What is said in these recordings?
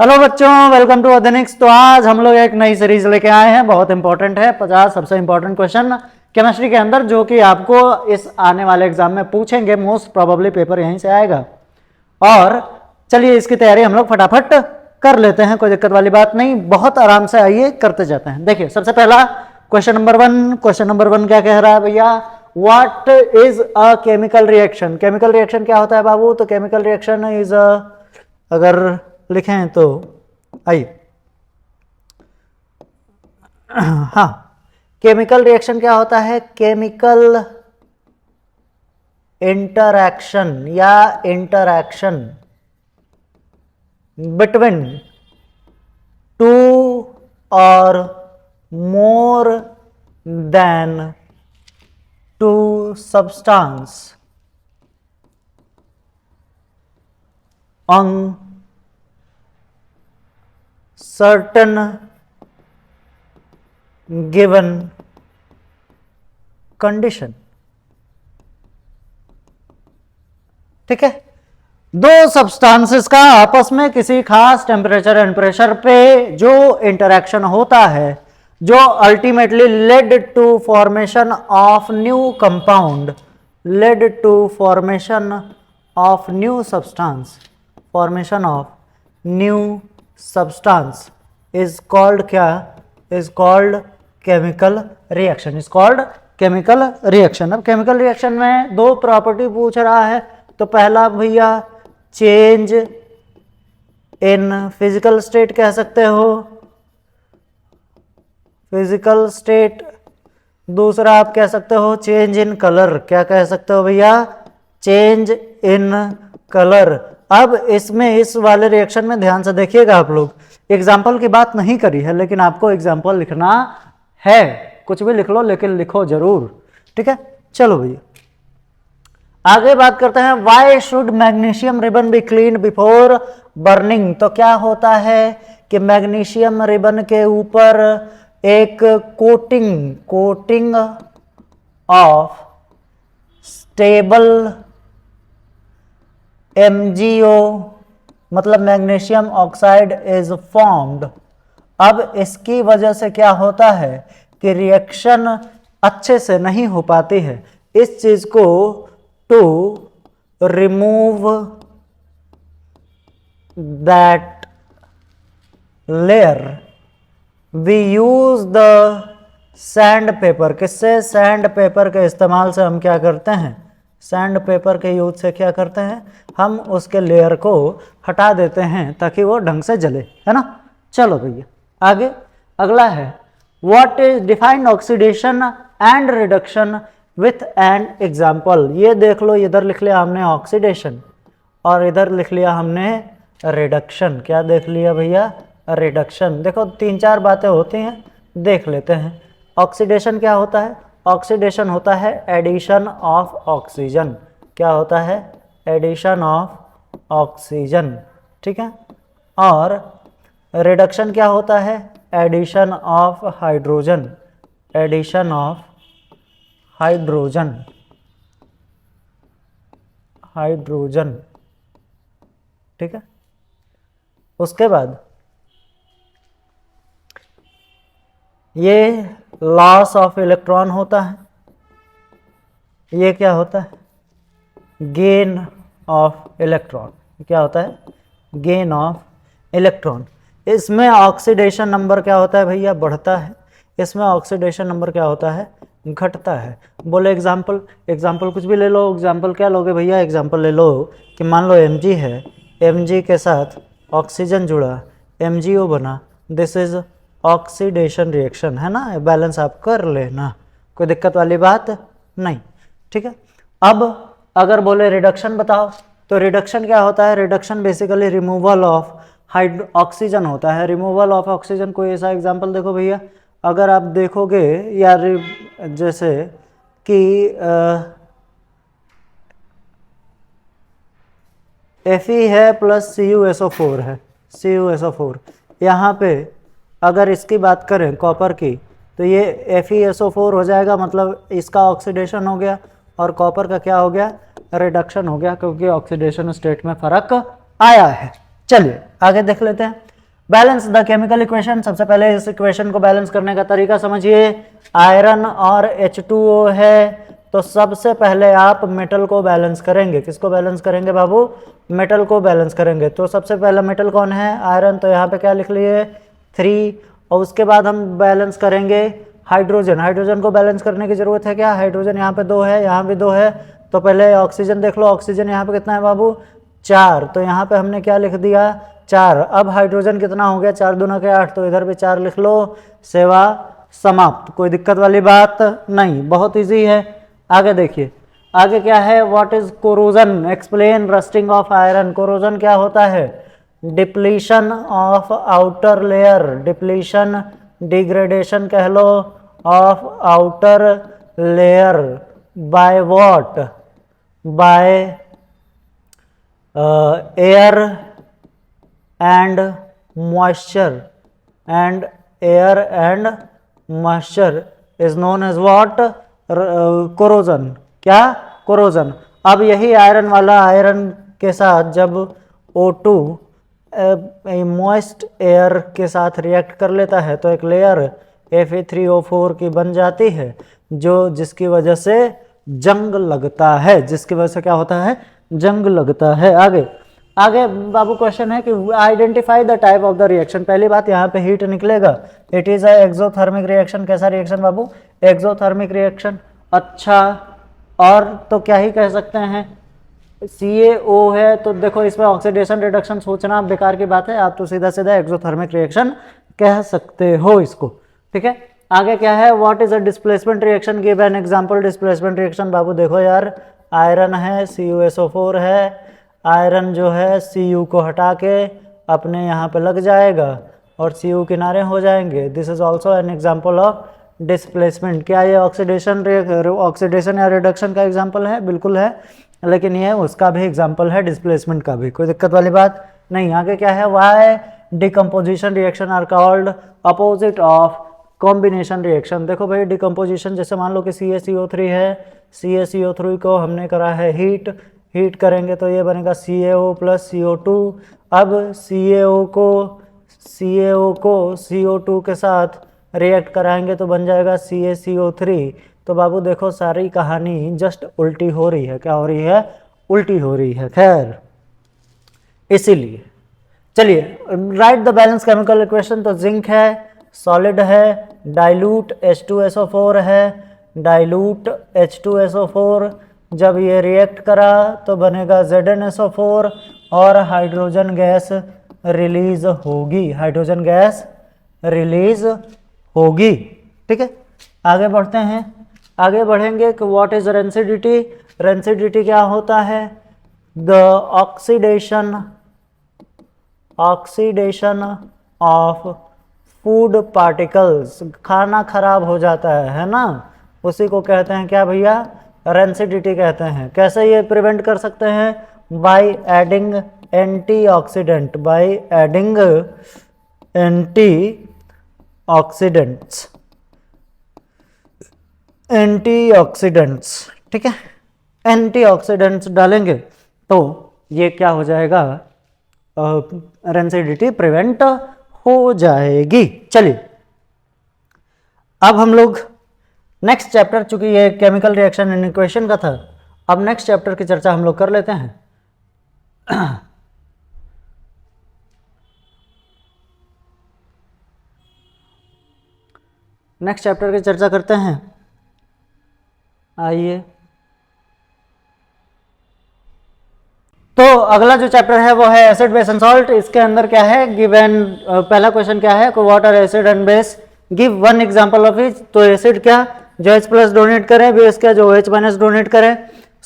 Hello बच्चों, welcome to अध्यनिक्स। तो आज हम लोग एक नई सीरीज लेके आए हैं, बहुत इंपॉर्टेंट है। 50 सबसे इंपॉर्टेंट क्वेश्चन केमिस्ट्री के अंदर, जो कि आपको इस आने वाले एग्जाम में पूछेंगे। मोस्ट प्रोबेबली पेपर यहीं से आएगा। और चलिए इसकी तैयारी हम लोग फटाफट कर लेते हैं, कोई दिक्कत वाली बात नहीं, बहुत आराम से आइए करते जाते हैं। देखिए सबसे पहला क्वेश्चन नंबर वन क्या कह रहा है भैया? What is a chemical reaction? Chemical reaction क्या होता है बाबू? तो केमिकल रिएक्शन इज अगर लिखें तो आइए, हाँ, केमिकल रिएक्शन क्या होता है? केमिकल इंटरैक्शन या इंटरैक्शन बिटवीन टू और more than two substance on certain given condition। ठीक है, दो सब्सटेंसेस का आपस में किसी खास टेम्परेचर एंड प्रेशर पे जो इंटरेक्शन होता है, जो ultimately led to formation of new compound, led to formation of new substance, formation of new substance is called क्या? Is called chemical reaction, is called chemical reaction. अब chemical reaction में दो property पूछ रहा है। तो पहला भैया चेंज इन फिजिकल स्टेट कह सकते हो, फिजिकल स्टेट। दूसरा आप कह सकते हो चेंज इन कलर। क्या कह सकते हो भैया? Change in colour. अब इसमें इस वाले रिएक्शन में ध्यान से देखिएगा, आप लोग एग्जाम्पल की बात नहीं करी है, लेकिन आपको एग्जाम्पल लिखना है। कुछ भी लिख लो, लेकिन लिखो जरूर। ठीक है, चलो भैया आगे बात करते हैं। Why should magnesium ribbon be clean before burning? तो क्या होता है कि मैग्नीशियम रिबन के ऊपर एक कोटिंग ऑफ स्टेबल MgO मतलब मैग्नीशियम ऑक्साइड इज फॉर्म्ड। अब इसकी वजह से क्या होता है कि रिएक्शन अच्छे से नहीं हो पाती है। इस चीज को to remove that layer we use the sandpaper. किससे? सैंड पेपर के इस्तेमाल से हम क्या करते हैं? सैंड पेपर के यूज से क्या करते हैं? हम उसके लेयर को हटा देते हैं ताकि वो ढंग से जले, है ना। चलो भैया आगे अगला है, what is defined oxidation and reduction with an example. ये देख लो, इधर लिख लिया हमने ऑक्सीडेशन और इधर लिख लिया हमने रिडक्शन। क्या देख लिया भैया? रिडक्शन। देखो तीन चार बातें होती हैं, देख लेते हैं। ऑक्सीडेशन क्या होता है? ऑक्सीडेशन होता है एडिशन ऑफ ऑक्सीजन। क्या होता है? Addition of oxygen. ठीक है, और रिडक्शन क्या होता है? Addition of hydrogen, addition of hydrogen, hydrogen. ठीक है, उसके बाद ये लॉस ऑफ इलेक्ट्रॉन होता है। ये क्या होता है? Gain of electron. क्या होता है? Gain of electron. इसमें ऑक्सीडेशन नंबर क्या होता है भैया? बढ़ता है। इसमें ऑक्सीडेशन नंबर क्या होता है? घटता है। बोले एग्जाम्पल, एग्जाम्पल कुछ भी ले लो। एग्जाम्पल क्या लोगे भैया? एग्जाम्पल ले लो कि मान लो Mg है, Mg के साथ ऑक्सीजन जुड़ा, MgO बना। दिस इज ऑक्सीडेशन रिएक्शन, है ना। बैलेंस आप कर लेना, कोई दिक्कत वाली बात नहीं। ठीक है, अब अगर बोले रिडक्शन बताओ, तो रिडक्शन क्या होता है? Reduction basically removal of oxygen होता है। Removal of oxygen. कोई ऐसा एग्जांपल देखो भैया, अगर आप देखोगे यार, जैसे कि Fe है प्लस CuSO4 है, CuSO4। यहाँ पे अगर इसकी बात करें कॉपर की, तो ये FeSO4 हो जाएगा, मतलब इसका ऑक्सीडेशन हो गया, और कॉपर का क्या हो गया? रिडक्शन हो गया, क्योंकि ऑक्सीडेशन स्टेट में फर्क आया है। चलिए आगे देख लेते हैं। Balance the chemical equation. सबसे पहले इस इक्वेशन को बैलेंस करने का तरीका समझिए। आयरन और H2O है, तो सबसे पहले आप मेटल को बैलेंस करेंगे। किसको बैलेंस करेंगे बाबू? मेटल को बैलेंस करेंगे। तो सबसे पहला मेटल कौन है? आयरन। तो यहाँ पे क्या लिख लिए? 3। और उसके बाद हम बैलेंस करेंगे हाइड्रोजन। हाइड्रोजन को बैलेंस करने की जरूरत है क्या? हाइड्रोजन यहाँ पे 2 है, यहाँ भी 2 है। तो पहले ऑक्सीजन देख लो। ऑक्सीजन यहाँ पे कितना है बाबू? 4। तो यहाँ पे हमने क्या लिख दिया? 4। अब हाइड्रोजन कितना हो गया? 4 दूना के 8, तो इधर भी 4 लिख लो। सेवा समाप्त। कोई दिक्कत वाली बात नहीं, बहुत इजी है। आगे देखिए, आगे क्या है? What is corrosion? Explain rusting of iron. Corrosion क्या होता है? Depletion of outer layer. Depletion, degradation कह लो, of outer layer by what? By air and moisture, and air and moisture is known as what? Corrosion. क्या? Corrosion. अब यही iron वाला iron के साथ जब O2 मॉइस्ट एयर के साथ रिएक्ट कर लेता है तो एक लेयर Fe3O4 की बन जाती है, जो जिसकी वजह से जंग लगता है। जिसकी वजह से क्या होता है? जंग लगता है। आगे आगे बाबू क्वेश्चन है कि identify the type of the reaction. पहली बात, यहाँ पे हीट निकलेगा। It is a exothermic reaction. कैसा रिएक्शन बाबू? Exothermic reaction. अच्छा, और तो क्या ही कह सकते हैं? CaO है, तो देखो इसमें ऑक्सीडेशन रिडक्शन सोचना बेकार की बात है। आप तो सीधा सीधा एक्सोथर्मिक रिएक्शन कह सकते हो इसको। ठीक है, आगे क्या है? What is a displacement reaction? Give an example displacement reaction. बाबू देखो यार, आयरन है, CuSO4 है। आयरन जो है Cu को हटा के अपने यहाँ पे लग जाएगा और Cu किनारे हो जाएंगे। This is also an example of displacement. क्या ये ऑक्सीडेशन या रिडक्शन का एग्जाम्पल है? बिल्कुल है, लेकिन ये उसका भी एग्जाम्पल है, डिस्प्लेसमेंट का भी। कोई दिक्कत वाली बात नहीं। आगे क्या है? Why decomposition reaction are called opposite of combination reaction. देखो भाई, डिकम्पोजिशन जैसे मान लो कि CaCO3 है, CaCO3 को हमने करा है हीट करेंगे तो ये बनेगा CaO प्लस CO2। अब CaO को CO2 के साथ रिएक्ट कराएंगे तो बन जाएगा CaCO3। तो बाबू देखो, सारी कहानी जस्ट उल्टी हो रही है। क्या हो रही है? उल्टी हो रही है। खैर, इसीलिए चलिए right the balance chemical equation. तो जिंक है, सॉलिड है, डाइल्यूट H2SO4 है, डाइल्यूट H2SO4 जब ये रिएक्ट करा तो बनेगा ZnSO4 और हाइड्रोजन गैस रिलीज होगी। हाइड्रोजन गैस रिलीज होगी। ठीक है, आगे बढ़ते हैं। आगे बढ़ेंगे कि व्हाट इज रेंसिडिटी। रेंसिडिटी क्या होता है? The oxidation of food particles. खाना खराब हो जाता है ना, उसी को कहते हैं क्या भैया? रेंसिडिटी कहते हैं। कैसे ये प्रिवेंट कर सकते हैं? By adding antioxidant. By adding antioxidants. ठीक है, एंटीऑक्सीडेंट्स डालेंगे तो ये क्या हो जाएगा? रेंसिडिटी प्रिवेंट हो जाएगी। चलिए अब हम लोग नेक्स्ट चैप्टर, चूंकि ये केमिकल रिएक्शन एंड इक्वेशन का था, अब नेक्स्ट चैप्टर की चर्चा हम लोग कर लेते हैं। नेक्स्ट चैप्टर की चर्चा करते हैं। आइए, तो अगला जो चैप्टर है वो है एसिड बेस एंड सॉल्ट। इसके अंदर क्या है? गिवन पहला क्वेश्चन क्या है? What are acid and base? Give one example of each. तो एसिड क्या? जो H प्लस डोनेट करे। बेस क्या? जो H माइनस डोनेट करे।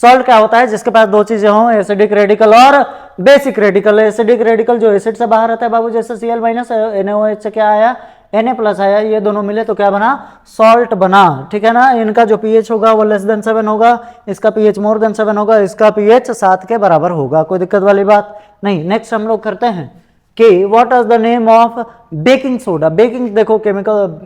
सॉल्ट क्या होता है? जिसके पास दो चीजें हों, एसिडिक रेडिकल और बेसिक रेडिकल। एसिडिक रेडिकल जो एसिड से बाहर आता है बाबू, जैसे Cl माइनस, NaOH से क्या आया? Na प्लस आया। ये दोनों मिले तो क्या बना? सॉल्ट बना। ठीक है ना। इनका जो pH होगा वो लेस देन 7 होगा, इसका pH मोर देन 7 होगा, इसका pH 7 के बराबर होगा। कोई दिक्कत वाली बात नहीं। नेक्स्ट हम लोग करते हैं कि what is the name of baking soda. Baking देखो, केमिकल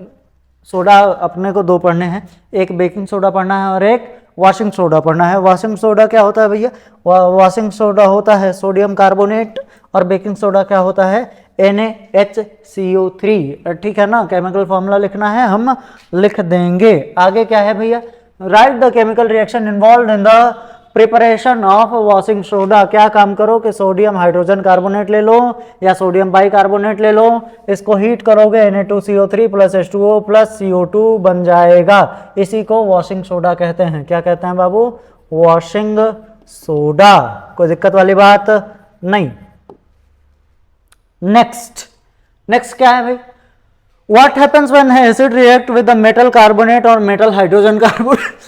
सोडा अपने को दो पढ़ने हैं, एक बेकिंग सोडा पढ़ना है और एक वॉशिंग सोडा पढ़ना है। वॉशिंग सोडा क्या होता है भैया? वॉशिंग सोडा होता है सोडियम कार्बोनेट और बेकिंग सोडा क्या होता है, NaHCO3, ठीक है ना। केमिकल फॉर्मूला लिखना है, हम लिख देंगे। आगे क्या है भैया, right the chemical reaction involve in the preparation of washing soda. क्या काम करो कि सोडियम हाइड्रोजन कार्बोनेट ले लो या सोडियम बाइकार्बोनेट ले लो, इसको हीट करोगे Na2CO3 plus H2O plus CO2 बन जाएगा। इसी को वॉशिंग सोडा कहते हैं। क्या कहते हैं बाबू, वॉशिंग सोडा। कोई दिक्कत वाली बात नहीं। नेक्स्ट क्या है भाई, what happens when acid react with the metal carbonate और metal hydrogen carbonate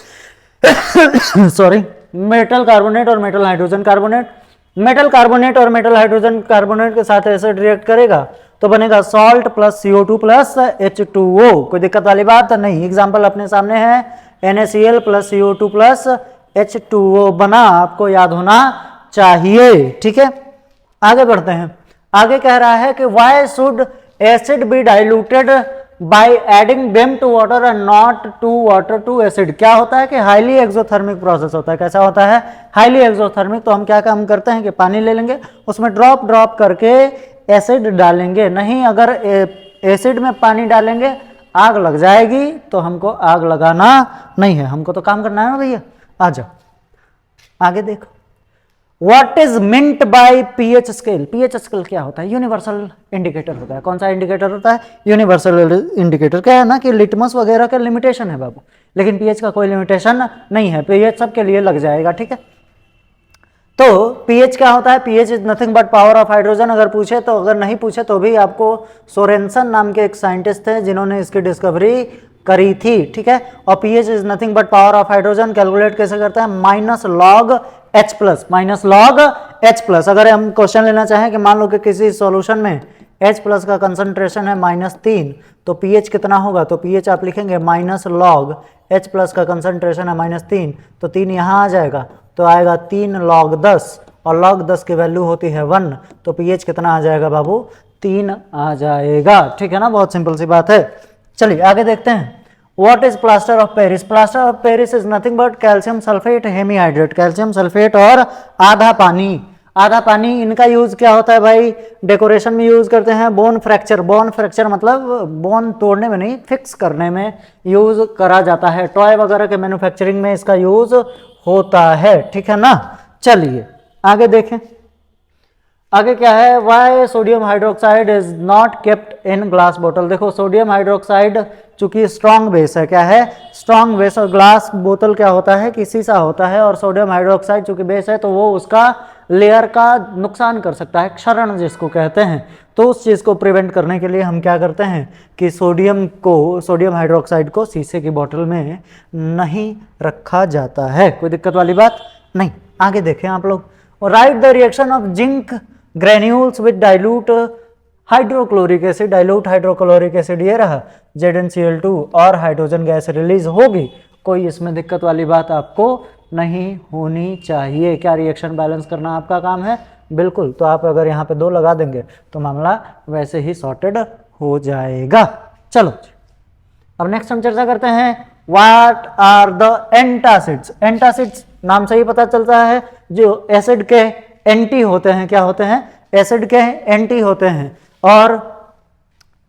sorry, metal carbonate और metal hydrogen carbonate. Metal carbonate और मेटल हाइड्रोजन कार्बोनेट के साथ एसिड रिएक्ट करेगा तो बनेगा salt plus CO2 plus H2O। कोई दिक्कत वाली बात नहीं। एग्जांपल अपने सामने है, NaCl plus CO2 plus H2O बना, आपको याद होना चाहिए, ठीक है। आगे बढ़ते हैं। आगे कह रहा है कि why should acid be diluted by adding them to water and not to water to acid. क्या होता है कि हाईली एक्सोथर्मिक प्रोसेस होता है। कैसा होता है, हाईली एक्सोथर्मिक। तो हम क्या काम करते हैं कि पानी ले लेंगे, उसमें ड्रॉप ड्रॉप करके एसिड डालेंगे। नहीं, अगर एसिड में पानी डालेंगे आग लग जाएगी, तो हमको आग लगाना नहीं है, हमको तो काम करना है ना भैया। आ जाओ आगे देखो, what is meant by pH scale. PH scale क्या होता है, यूनिवर्सल इंडिकेटर होता है। कौन सा इंडिकेटर होता है, यूनिवर्सल इंडिकेटर। क्या है ना कि लिटमस वगैरह का लिमिटेशन है बाबू, लेकिन पीएच का कोई लिमिटेशन नहीं है, पीएच सबके लिए लग जाएगा, ठीक है। तो पीएच क्या होता है, pH is nothing but power of hydrogen. अगर पूछे तो, अगर नहीं पूछे तो भी आपको सोरेनसन नाम के एक साइंटिस्ट थे जिन्होंने इसकी डिस्कवरी करी थी, ठीक है। और pH is nothing but power of hydrogen. Calculate कैसे करते हैं, minus log H plus, minus log H plus. अगर हम क्वेश्चन लेना चाहें कि मान लो कि किसी सॉल्यूशन में H प्लस का कंसंट्रेशन है -3, तो pH कितना होगा, तो pH आप लिखेंगे माइनस लॉग H प्लस का कंसंट्रेशन है -3, तो 3 यहाँ आ जाएगा, तो आएगा 3 log 10, और log 10 की वैल्यू होती है 1, तो pH कितना आ जाएगा बाबू, 3 आ जाएगा, ठीक है ना। बहुत सिंपल सी बात है। चलिए आगे देखते हैं। What is plaster of Paris? Plaster of Paris is nothing but calcium sulfate hemihydrate, calcium sulphate और आधा पानी। आधा पानी, इनका यूज क्या होता है भाई, डेकोरेशन में यूज करते हैं। बोन फ्रैक्चर, बोन फ्रैक्चर मतलब बोन तोड़ने में नहीं, फिक्स करने में यूज करा जाता है। टॉय वगैरह के मैन्युफैक्चरिंग में इसका यूज होता है, ठीक है ना। चलिए आगे देखें। आगे क्या है, why sodium hydroxide is not kept in glass बोतल। देखो सोडियम हाइड्रोक्साइड चूंकि स्ट्रॉन्ग बेस है, क्या है, स्ट्रॉन्ग बेस, और ग्लास बोतल क्या होता है कि शीशा होता है, और सोडियम हाइड्रोक्साइड चूंकि बेस है तो वो उसका लेयर का नुकसान कर सकता है, क्षरण जिसको कहते हैं। तो उस चीज़ को प्रिवेंट करने के लिए हम क्या करते हैं कि सोडियम हाइड्रोक्साइड को शीशे की बोतल में नहीं रखा जाता है। कोई दिक्कत वाली बात नहीं। आगे देखें आप लोग, right the reaction of zinc granules with dilute hydrochloric acid. Dilute hydrochloric acid ये रहा, ZnCl2, और हाइड्रोजन गैस रिलीज होगी। कोई इसमें दिक्कत वाली बात आपको नहीं होनी चाहिए। क्या रिएक्शन बैलेंस करना आपका काम है, बिल्कुल। तो आप अगर यहाँ पे 2 लगा देंगे तो मामला वैसे ही सॉर्टेड हो जाएगा। चलो अब नेक्स्ट हम चर्चा करते हैं, what are the antacids. Antacids नाम से ही पता चलता है, जो एसिड के एंटी होते हैं। क्या होते हैं, एसिड के एंटी होते हैं, और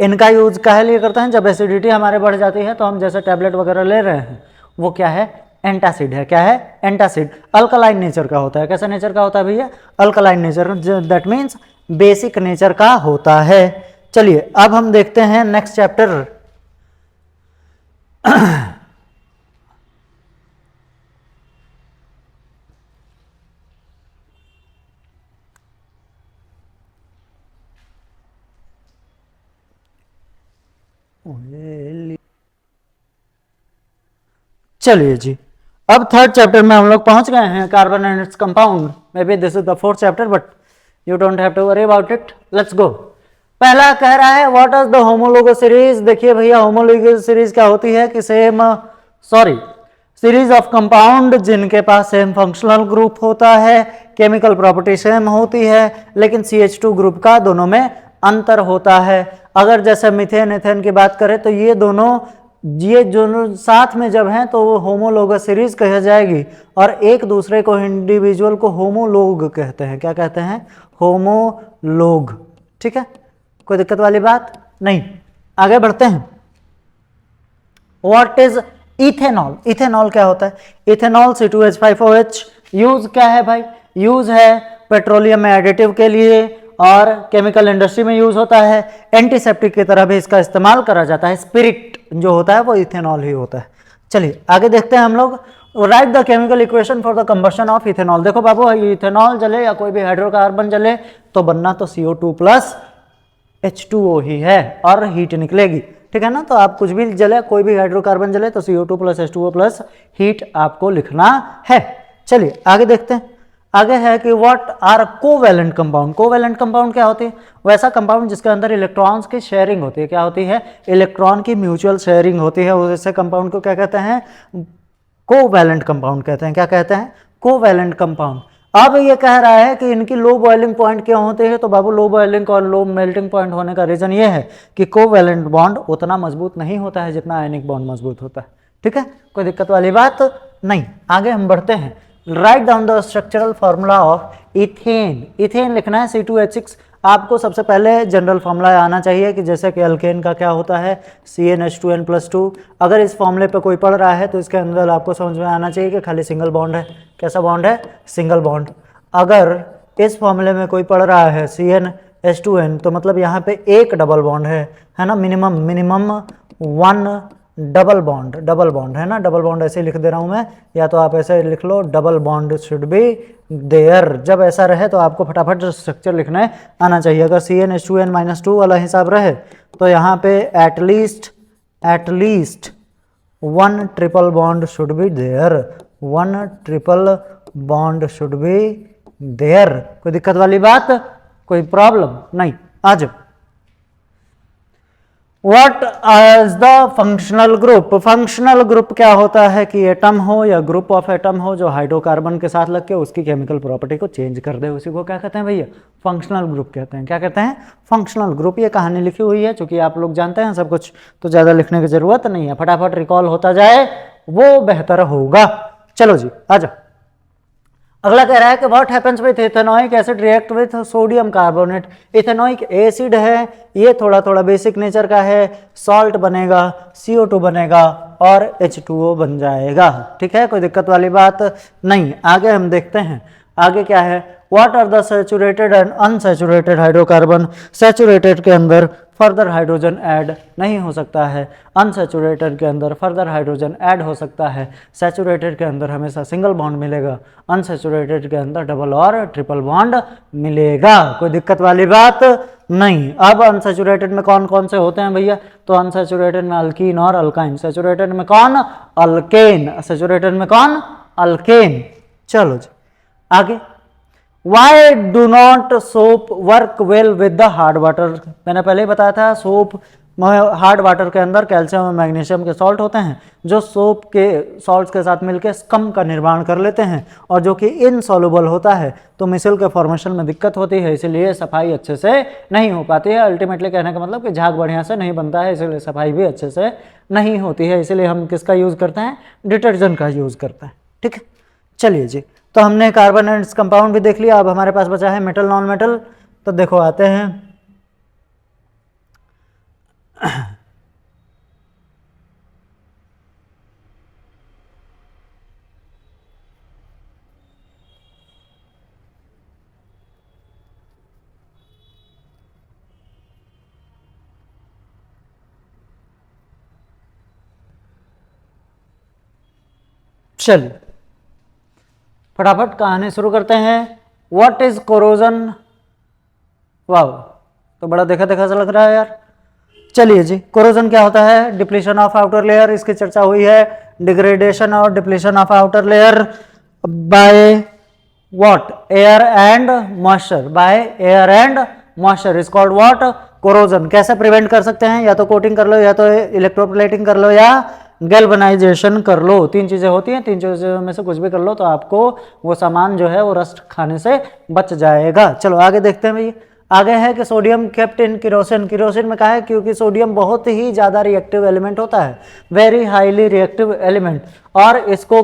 इनका यूज काहे लिए करते हैं, जब एसिडिटी हमारे बढ़ जाती है तो हम जैसे टैबलेट वगैरह ले रहे हैं, वो क्या है, एंटासिड है। क्या है, एंटासिड। अल्कलाइन नेचर का होता है। कैसा नेचर का होता है भैया, alkaline nature, that means basic nature का होता है। चलिए अब हम देखते हैं नेक्स्ट चैप्टर। चलिए जी, अब थर्ड चैप्टर में हम लोग पहुंच गए हैं, carbon and its compound. May be this is the fourth chapter, but you don't have to worry about it. Let's go. पहला कह रहा है what is the homologous series. देखिए भैया, होमोलोगस सीरीज क्या होती है कि सीरीज ऑफ कंपाउंड जिनके पास सेम फंक्शनल ग्रुप होता है, केमिकल प्रॉपर्टी सेम होती है, लेकिन CH2 ग्रुप का दोनों में अंतर होता है। अगर जैसे मीथेन एथेन की बात करें तो ये दोनों ये जो साथ में जब हैं तो वो होमोलोगस सीरीज कही जाएगी, और एक दूसरे को इंडिविजुअल को होमोलोग कहते हैं। क्या कहते हैं? होमोलोग। ठीक है, कोई दिक्कत वाली बात नहीं। आगे बढ़ते हैं। What is ethanol? इथेनॉल क्या होता है? इथेनॉल C2H5OH यूज क्या है भाई? यूज है पेट्रोलियम में एडिटिव के लिए और केमिकल इंडस्ट्री में यूज होता है। एंटीसेप्टिक की तरह भी इसका इस्तेमाल करा जाता है। स्पिरिट जो होता है वो इथेनॉल ही होता है। चलिए आगे देखते हैं हम लोग। Right the chemical equation for the combustion of ethanol. देखो बाबू, इथेनॉल जले या कोई भी हाइड्रोकार्बन जले तो बनना तो CO2 प्लस H2O ही है और हीट निकलेगी। ठीक है ना, तो आप कुछ भी जले, कोई भी हाइड्रोकार्बन जले तो CO2 plus H2O plus heat आपको लिखना है। चलिए आगे देखते हैं। आगे है कि what are covalent compound. Covalent compound क्या होती है? वैसा कंपाउंड जिसके अंदर इलेक्ट्रॉन्स की शेयरिंग होती है। क्या होती है? इलेक्ट्रॉन की म्यूचुअल शेयरिंग होती है। वैसे कंपाउंड को क्या कहते हैं? कोवैलेंट कंपाउंड कहते हैं। क्या कहते हैं? Covalent compound. अब ये कह रहा है कि इनकी लो बॉइलिंग पॉइंट क्या होते हैं, तो बाबू लो बॉइलिंग और लो मेल्टिंग पॉइंट होने का रीजन ये है कि कोवैलेंट बॉन्ड उतना मजबूत नहीं होता है जितना आयनिक बॉन्ड मजबूत होता है। ठीक है, कोई दिक्कत वाली बात नहीं। आगे हम बढ़ते हैं। Right down the structural formula of ethane. Ethane लिखना है C2H6। आपको सबसे पहले जनरल फॉर्मूला आना चाहिए कि जैसे कि अल्केन का क्या होता है? CnH2n+2। अगर इस फॉर्मूले पे कोई पढ़ रहा है तो इसके अंदर आपको समझ में आना चाहिए कि खाली सिंगल बॉन्ड है। कैसा बॉन्ड है? Single bond. अगर इस फॉर्मूले में कोई पढ़ रहा है CnH2n तो मतलब यहाँ पे एक डबल बॉन्ड है ना, मिनिमम वन डबल बॉन्ड है ना। डबल बॉन्ड ऐसे लिख दे रहा हूँ मैं, या तो आप ऐसे लिख लो double bond should be there. जब ऐसा रहे तो आपको फटाफट स्ट्रक्चर लिखने आना चाहिए। अगर CnH2n-2 वाला हिसाब रहे तो यहाँ पे at least one triple bond should be there. One triple bond should be there. कोई दिक्कत वाली बात, कोई प्रॉब्लम नहीं। आ जाओ। What is the functional group? Functional group क्या होता है कि एटम हो या ग्रुप ऑफ एटम हो जो हाइड्रोकार्बन के साथ लग के उसकी केमिकल प्रॉपर्टी को चेंज कर दे, उसी को क्या कहते हैं भैया? फंक्शनल ग्रुप कहते हैं। क्या कहते हैं? Functional group. ये कहानी लिखी हुई है, चूंकि आप लोग जानते हैं सब कुछ तो ज़्यादा लिखने की जरूरत नहीं है, फटाफट रिकॉल होता जाए वो बेहतर होगा। चलो जी आ जाओ। अगला कह रहा है कि what happens with ethanoic acid react with sodium carbonate. Ethanoic acid है, ये थोड़ा थोड़ा बेसिक नेचर का है, सॉल्ट बनेगा, CO2 बनेगा और H2O बन जाएगा। ठीक है, कोई दिक्कत वाली बात नहीं। आगे हम देखते हैं। आगे क्या है? What are the saturated and unsaturated hydrocarbon. Saturated के अंदर फर्दर हाइड्रोजन ऐड नहीं हो सकता है, अनसैचुरेटेड के अंदर फर्दर हाइड्रोजन ऐड हो सकता है। सैचुरेटेड के अंदर हमेशा सिंगल बॉन्ड मिलेगा, अनसैचुरेटेड के अंदर डबल और ट्रिपल बॉन्ड मिलेगा। कोई दिक्कत वाली बात नहीं। अब अनसैचुरेटेड में कौन कौन से होते हैं भैया? तो अनसैचुरेटेड में अल्कीन और अल्काइन। सैचुरेटेड में कौन? अल्केन। सैचुरेटेड में कौन? अल्केन। चलो जी आगे। Why do not soap work well with the hard water? मैंने पहले ही बताया था, सोप हार्ड वाटर के अंदर कैल्शियम और मैग्नीशियम के सॉल्ट होते हैं जो सोप के सॉल्ट्स के साथ मिलकर स्कम का निर्माण कर लेते हैं और जो कि इनसॉल्युबल होता है, तो मिसल के फॉर्मेशन में दिक्कत होती है, इसीलिए सफाई अच्छे से नहीं हो पाती है। अल्टीमेटली कहने का मतलब कि झाग बढ़िया से नहीं बनता है, इसीलिए सफाई भी अच्छे से नहीं होती है। इसीलिए हम किसका यूज़ करते हैं? डिटर्जेंट का यूज़ करते हैं। ठीक है, चलिए जी। तो हमने कार्बन एंड कंपाउंड भी देख लिया। अब हमारे पास बचा है मेटल नॉन मेटल। तो देखो आते हैं। चलिए फटाफट कहानी शुरू करते हैं। What is corrosion? वाह, तो बड़ा देखा देखा सा लग रहा है यार। चलिए जी, कोरोजन क्या होता है? डिप्लीशन ऑफ आउटर लेयर, इसकी चर्चा हुई है। डिग्रेडेशन और depletion of outer layer by what? Air and moisture. Bye air and moisture is called what? Corrosion. कैसे प्रिवेंट कर सकते हैं? या तो कोटिंग कर लो, या तो इलेक्ट्रोप्लेटिंग कर लो, या गैल्वेनाइजेशन कर लो। तीन चीजें होती हैं, तीन चीजों में से कुछ भी कर लो तो आपको वो सामान जो है वो रस्ट खाने से बच जाएगा। चलो आगे देखते हैं भैया। आगे है कि sodium kept in kerosene, kerosene में कहा है क्योंकि सोडियम बहुत ही ज़्यादा रिएक्टिव एलिमेंट होता है, वेरी हाईली रिएक्टिव एलिमेंट, और इसको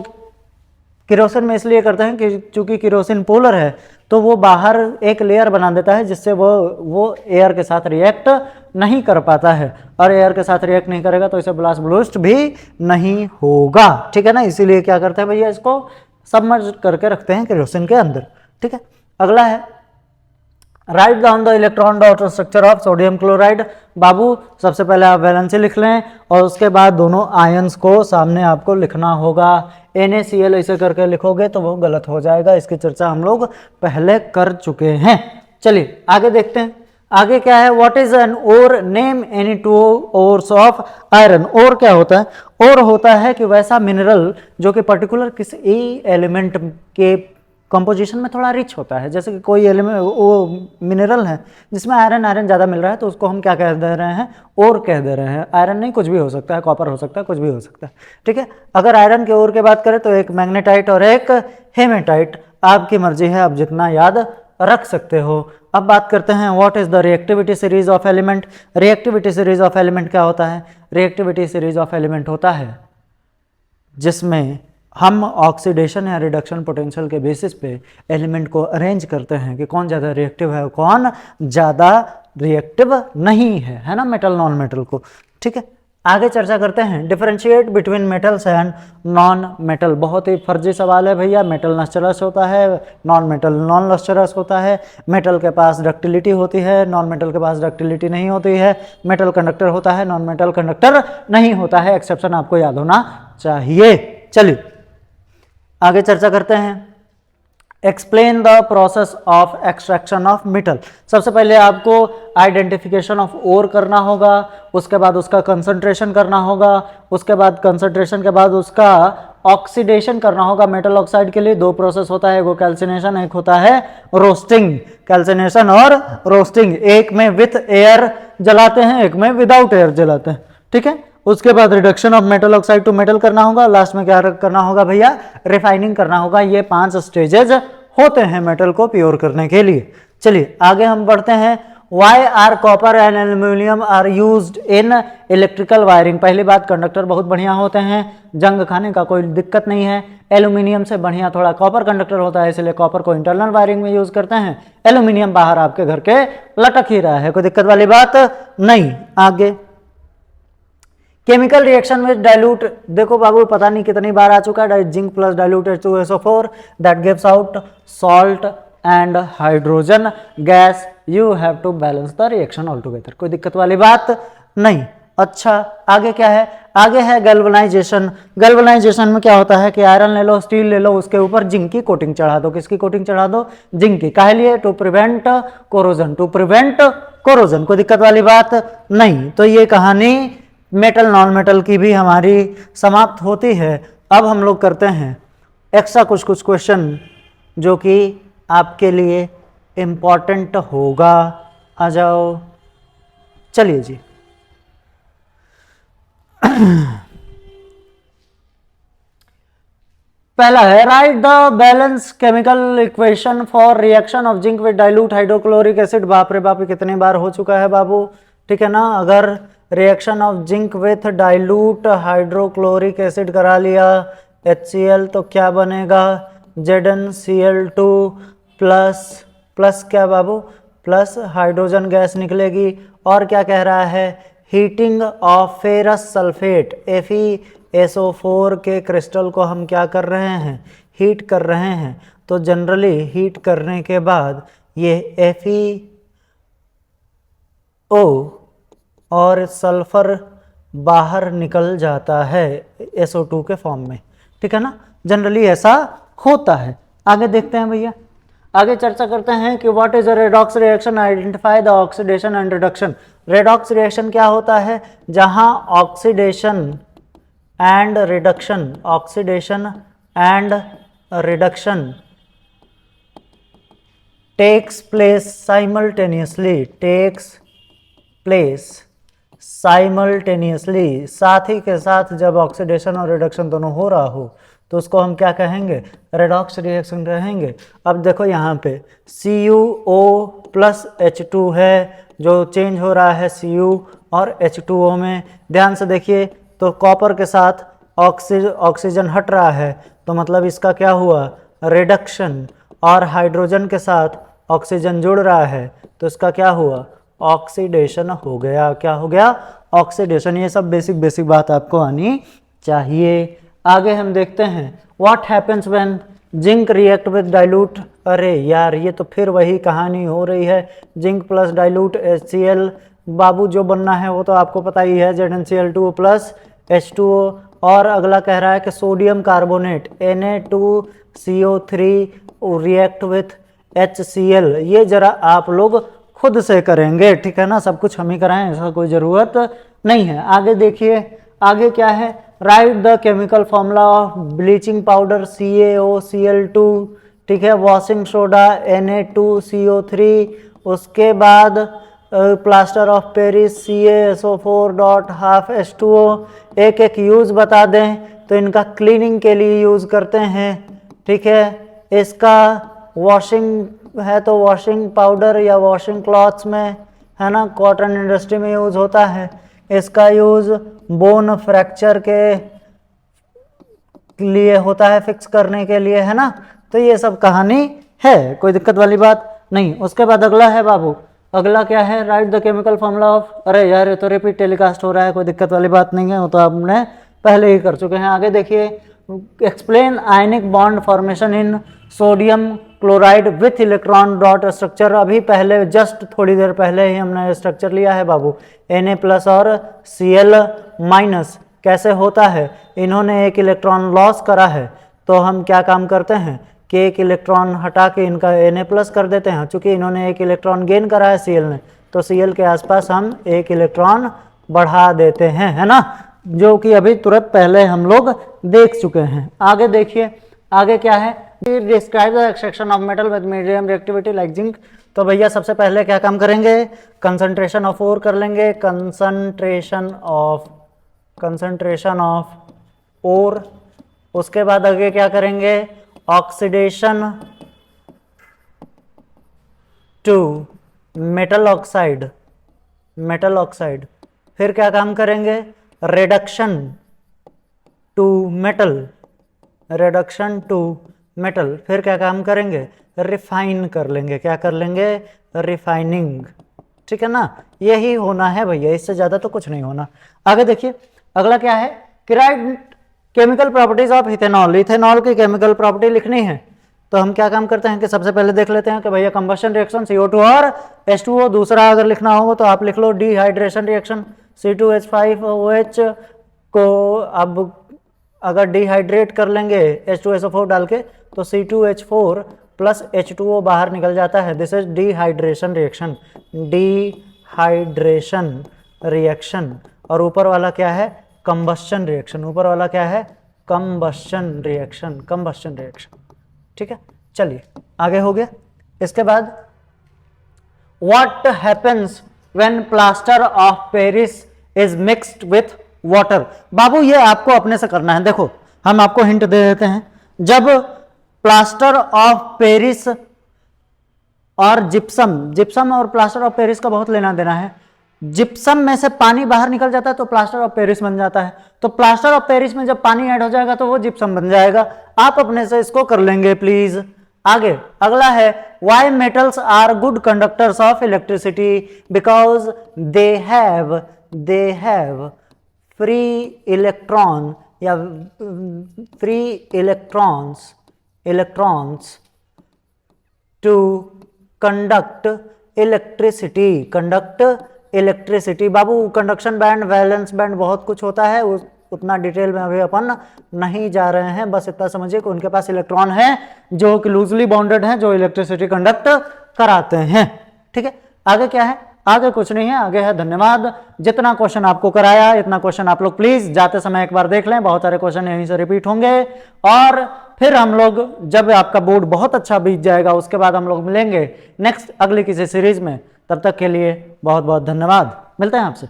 किरोसिन में इसलिए करते हैं कि चूंकि किरोसिन पोलर है तो वो बाहर एक लेयर बना देता है जिससे वो एयर के साथ रिएक्ट नहीं कर पाता है, और एयर के साथ रिएक्ट नहीं करेगा तो इसे ब्लास्ट ब्रूस्ट भी नहीं होगा, ठीक है ना। इसीलिए क्या करते हैं भैया, इसको सबमर्ज करके रखते हैं किरोसिन के अंदर, ठीक है। अगला है write down the electron dot structure of sodium chloride. बाबू सबसे पहले आप वैलेंसी लिख लें और उसके बाद दोनों आयंस को सामने आपको लिखना होगा। NaCl ऐसे करके लिखोगे तो वो गलत हो जाएगा, इसकी चर्चा हम लोग पहले कर चुके हैं। चलिए आगे देखते हैं, आगे क्या है, what is an ore, name any two ores of iron. Ore क्या होता है, ओर होता है कि वैसा मिनरल जो कि पर्टिकुलर किसी एलिमेंट के कंपोजिशन में थोड़ा रिच होता है, जैसे कि कोई एलिमेंट वो मिनरल है जिसमें आयरन ज़्यादा मिल रहा है तो उसको हम क्या कह दे रहे हैं, ओर कह दे रहे हैं। आयरन नहीं, कुछ भी हो सकता है, कॉपर हो सकता है, कुछ भी हो सकता है, ठीक है। अगर आयरन के ओर की बात करें तो एक मैग्नेटाइट और एक हेमेटाइट, आपकी मर्जी है, आप जितना याद रख सकते हो। अब बात करते हैं what is the reactivity series of element. Reactivity series of element क्या होता है, रिएक्टिविटी सीरीज ऑफ एलिमेंट होता है जिसमें हम ऑक्सीडेशन या रिडक्शन पोटेंशियल के बेसिस पे एलिमेंट को अरेंज करते हैं कि कौन ज़्यादा रिएक्टिव है, कौन ज़्यादा रिएक्टिव नहीं है, है ना, मेटल नॉन मेटल को, ठीक है। आगे चर्चा करते हैं differentiate between metals and non metal. बहुत ही फर्जी सवाल है भैया, मेटल लस्टरस होता है, नॉन मेटल नॉन लस्टरस होता है, मेटल के पास डक्टिलिटी होती है, नॉन मेटल के पास डक्टिलिटी नहीं होती है, मेटल कंडक्टर होता है, नॉन मेटल कंडक्टर नहीं होता है, एक्सेप्शन आपको याद होना चाहिए। चलिए आगे चर्चा करते हैं, explain the process of extraction of metal. सबसे पहले आपको आइडेंटिफिकेशन ऑफ ओर करना होगा, उसके बाद उसका कंसंट्रेशन करना होगा, उसके बाद कंसंट्रेशन के बाद उसका ऑक्सीडेशन करना होगा। मेटल ऑक्साइड के लिए दो प्रोसेस होता है, एक कैल्सिनेशन, एक होता है रोस्टिंग। कैल्सिनेशन और रोस्टिंग, एक में विथ एयर जलाते हैं, एक में विदाउट एयर जलाते हैं, ठीक है। उसके बाद reduction of metal oxide to metal करना होगा, लास्ट में क्या करना होगा भैया, रिफाइनिंग करना होगा। ये 5 स्टेजेस होते हैं मेटल को प्योर करने के लिए। चलिए आगे हम बढ़ते हैं, why are copper and aluminium are used in electrical wiring. पहली बात, कंडक्टर बहुत बढ़िया होते हैं, जंग खाने का कोई दिक्कत नहीं है। एल्यूमिनियम से बढ़िया थोड़ा कॉपर कंडक्टर होता है, इसलिए कॉपर को इंटरनल वायरिंग में यूज करते हैं। एल्यूमिनियम बाहर आपके घर के लटक ही रहा है, कोई दिक्कत वाली बात नहीं। आगे केमिकल रिएक्शन विद डाइल्यूट, देखो बाबू पता नहीं कितनी बार आ चुका है, zinc plus dilute H2SO4 that gives out salt and hydrogen gas, you have to balance the reaction all together, कोई दिक्कत वाली बात नहीं। अच्छा आगे क्या है, आगे है गैल्वेनाइजेशन। गैल्वेनाइजेशन में क्या होता है कि आयरन ले लो, स्टील ले लो, उसके ऊपर जिंक की कोटिंग चढ़ा दो। किसकी कोटिंग चढ़ा दो, जिंक की। काहे लिए, to prevent corrosion, to prevent corrosion, कोई दिक्कत वाली बात नहीं। तो ये कहानी मेटल नॉन मेटल की भी हमारी समाप्त होती है। अब हम लोग करते हैं एक्स्ट्रा कुछ क्वेश्चन जो कि आपके लिए इम्पॉर्टेंट होगा। आ जाओ, चलिए जी। पहला है, right the balance chemical equation for reaction of zinc with dilute hydrochloric acid. बाप रे बाप, कितनी बार हो चुका है बाबू, ठीक है ना। अगर reaction of zinc with dilute hydrochloric acid करा लिया HCl तो क्या बनेगा, ZnCl2 प्लस क्या बाबू, प्लस हाइड्रोजन गैस निकलेगी। और क्या कह रहा है, heating of ferrous sulphate FeSO4 के क्रिस्टल को हम क्या कर रहे हैं, हीट कर रहे हैं। तो जनरली हीट करने के बाद ये FeO और सल्फर बाहर निकल जाता है SO2 के फॉर्म में, ठीक है ना, जनरली ऐसा होता है। आगे देखते हैं भैया, आगे चर्चा करते हैं कि what is a redox reaction, identify the oxidation and reduction. Redox reaction क्या होता है, जहां oxidation and reduction, oxidation and reduction takes place simultaneously, takes place simultaneously, साथ ही के साथ जब ऑक्सीडेशन और रिडक्शन दोनों हो रहा हो तो उसको हम क्या कहेंगे, रेडॉक्स रिएक्शन कहेंगे। अब देखो यहाँ पे CuO प्लस H2 है जो चेंज हो रहा है Cu और H2O में। ध्यान से देखिए तो कॉपर के साथ ऑक्सीजन हट रहा है, तो मतलब इसका क्या हुआ, रिडक्शन। और हाइड्रोजन के साथ ऑक्सीजन जुड़ रहा है, तो इसका क्या हुआ, ऑक्सीडेशन हो गया। क्या हो गया, ऑक्सीडेशन। ये सब बेसिक बात आपको आनी चाहिए। आगे हम देखते हैं what happens when zinc react with dilute. अरे यार ये तो फिर वही कहानी हो रही है, जिंक प्लस डाइल्यूट HCl। बाबू जो बनना है वो तो आपको पता ही है, ZnCl2 प्लस H2O। और अगला कह रहा है कि sodium carbonate Na2CO3 react with HCl। ये जरा आप लोग खुद से करेंगे, ठीक है ना, सब कुछ हम ही कराएं ऐसा कोई ज़रूरत नहीं है। आगे देखिए, आगे क्या है, right the chemical formula of bleaching powder CaOCl2, ठीक है, वॉशिंग सोडा Na2CO3, उसके बाद प्लास्टर ऑफ पेरिस CaSO4.12H2O। एक एक यूज़ बता दें तो इनका क्लीनिंग के लिए यूज़ करते हैं, ठीक है। इसका वॉशिंग है तो वॉशिंग पाउडर या वॉशिंग क्लॉथ्स में, है ना, कॉटन इंडस्ट्री में यूज़ होता है। इसका यूज़ बोन फ्रैक्चर के लिए होता है, फिक्स करने के लिए, है ना। तो ये सब कहानी है, कोई दिक्कत वाली बात नहीं। उसके बाद अगला है बाबू, अगला क्या है, right the chemical formula of. अरे यार ये तो रिपीट टेलीकास्ट हो रहा है, कोई दिक्कत वाली बात नहीं है, वो तो आपने पहले ही कर चुके हैं। आगे देखिए, explain ionic bond formation in sodium chloride with electron dot structure. अभी पहले जस्ट थोड़ी देर पहले ही हमने स्ट्रक्चर लिया है बाबू, Na+ और Cl-। कैसे होता है, इन्होंने एक इलेक्ट्रॉन लॉस करा है, तो हम क्या काम करते हैं कि एक इलेक्ट्रॉन हटा के इनका Na+ कर देते हैं। चूंकि इन्होंने एक इलेक्ट्रॉन गेन करा है Cl ने, तो Cl के आसपास हम एक इलेक्ट्रॉन बढ़ा देते हैं, है ना, जो कि अभी तुरंत पहले हम लोग देख चुके हैं। आगे देखिए, आगे क्या है, describe the extraction of metal with medium reactivity like zinc. तो भैया सबसे पहले क्या काम करेंगे, कंसंट्रेशन ऑफ ओर कर लेंगे, कंसंट्रेशन ऑफ ओर। उसके बाद आगे क्या करेंगे, ऑक्सीडेशन टू मेटल ऑक्साइड। फिर क्या काम करेंगे, रिडक्शन टू मेटल। फिर क्या काम करेंगे, रिफाइन कर लेंगे। क्या कर लेंगे, रिफाइनिंग, ठीक है ना। यही होना है भैया, इससे ज्यादा तो कुछ नहीं होना। आगे देखिए, अगला क्या है, right chemical properties of ethanol. Ethanol की केमिकल प्रॉपर्टी लिखनी है, तो हम क्या काम करते हैं कि सबसे पहले देख लेते हैं कि भैया कंबशन रिएक्शन CO2 और H2O। दूसरा अगर लिखना होगा तो आप लिख लो डिहाइड्रेशन रिएक्शन, C2H5OH को अब अगर डिहाइड्रेट कर लेंगे H2SO4 डाल के, तो C2H4 प्लस H2O बाहर निकल जाता है। This is dehydration reaction. और ऊपर वाला क्या है, कंबस्शन रिएक्शन। ठीक है, चलिए आगे हो गया। इसके बाद what happens when plaster of Paris is mixed with water. बाबू ये आपको अपने से करना है। देखो हम आपको हिंट दे देते हैं, जब प्लास्टर ऑफ पेरिस और जिप्सम और प्लास्टर ऑफ पेरिस का बहुत लेना देना है। जिप्सम में से पानी बाहर निकल जाता है तो प्लास्टर ऑफ पेरिस बन जाता है, तो प्लास्टर ऑफ पेरिस में जब पानी ऐड हो जाएगा तो वो जिप्सम बन जाएगा। आप अपने से इसको कर लेंगे प्लीज। आगे अगला है, why metals are good conductors of electricity, because they have free electron या free electrons to conduct electricity. बाबू कंडक्शन बैंड, वैलेंस बैंड, बहुत कुछ होता है, उतना डिटेल में अभी अपन नहीं जा रहे हैं। बस इतना समझिए कि उनके पास इलेक्ट्रॉन है जो कि लूजली बाउंडेड है, जो इलेक्ट्रिसिटी कंडक्ट कराते हैं। ठीक है, आगे क्या है, आगे कुछ नहीं है, आगे है धन्यवाद। जितना क्वेश्चन आपको कराया इतना क्वेश्चन आप लोग प्लीज जाते समय एक बार देख लें, बहुत सारे क्वेश्चन यहीं से रिपीट होंगे। और फिर हम लोग जब आपका बोर्ड बहुत अच्छा बीत जाएगा उसके बाद हम लोग मिलेंगे नेक्स्ट अगली किसी सीरीज में। तब तक के लिए बहुत बहुत धन्यवाद, मिलते हैं आपसे।